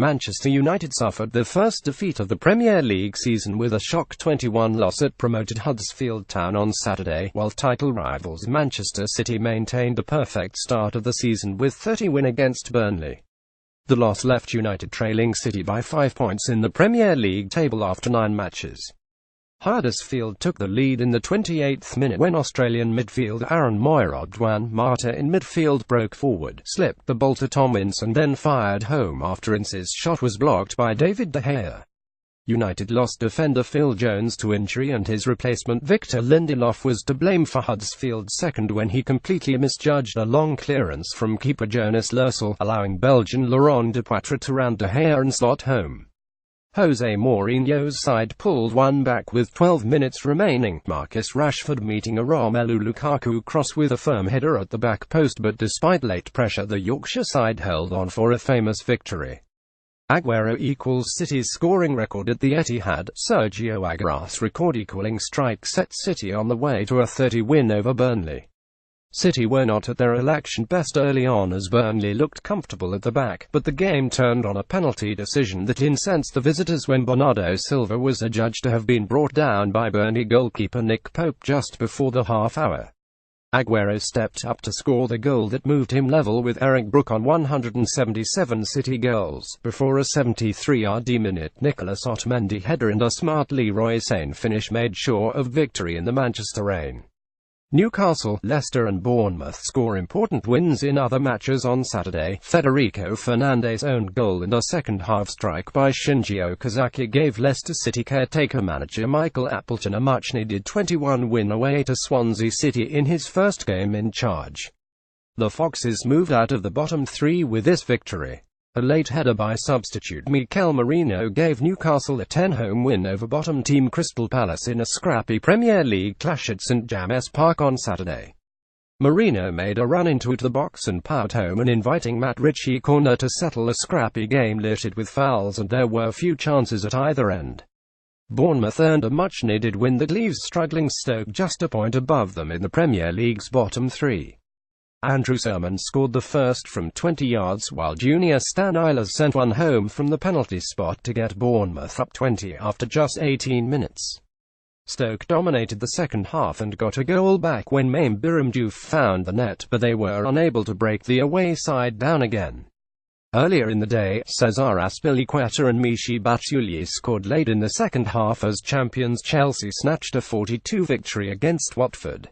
Manchester United suffered their first defeat of the Premier League season with a shock 2-1 loss at promoted Huddersfield Town on Saturday, while title rivals Manchester City maintained a perfect start of the season with 30 win against Burnley. The loss left United trailing City by 5 points in the Premier League table after 9 matches. Huddersfield took the lead in the 28th minute when Australian midfielder Aaron Mooy robbed Juan Mata in midfield, broke forward, slipped the ball to Tom Ince and then fired home after Ince's shot was blocked by David De Gea. United lost defender Phil Jones to injury and his replacement Victor Lindelof was to blame for Huddersfield's second when he completely misjudged a long clearance from keeper Jonas Lössl, allowing Belgian Laurent Depoitre to round De Gea and slot home. Jose Mourinho's side pulled one back with 12 minutes remaining, Marcus Rashford meeting a Romelu Lukaku cross with a firm header at the back post, but despite late pressure the Yorkshire side held on for a famous victory. Aguero equals City's scoring record at the Etihad. Sergio Aguero's record equaling strike set City on the way to a 30-win over Burnley. City were not at their election best early on as Burnley looked comfortable at the back, but the game turned on a penalty decision that incensed the visitors when Bernardo Silva was adjudged to have been brought down by Burnley goalkeeper Nick Pope just before the half-hour. Aguero stepped up to score the goal that moved him level with Eric Brook on 177 City goals, before a 73rd-minute Nicolas Otamendi header and a smart Leroy Sane finish made sure of victory in the Manchester rain. Newcastle, Leicester and Bournemouth score important wins in other matches on Saturday. Federico Fernandez's own goal and a second-half strike by Shinji Okazaki gave Leicester City caretaker manager Michael Appleton a much-needed 21 win away to Swansea City in his first game in charge. The Foxes moved out of the bottom three with this victory. A late header by substitute Mikel Merino gave Newcastle a 10-home win over bottom team Crystal Palace in a scrappy Premier League clash at St James Park on Saturday. Merino made a run into the box and powered home an inviting Matt Ritchie corner to settle a scrappy game littered with fouls, and there were few chances at either end. Bournemouth earned a much-needed win that leaves struggling Stoke just a point above them in the Premier League's bottom three. Andrew Sermon scored the first from 20 yards, while junior Stan Eilers sent one home from the penalty spot to get Bournemouth up 20 after just 18 minutes. Stoke dominated the second half and got a goal back when Mame Biram found the net, but they were unable to break the away side down again. Earlier in the day, Cesar Azpilicueta and Michy Batshuayi scored late in the second half as champions Chelsea snatched a 4-2 victory against Watford.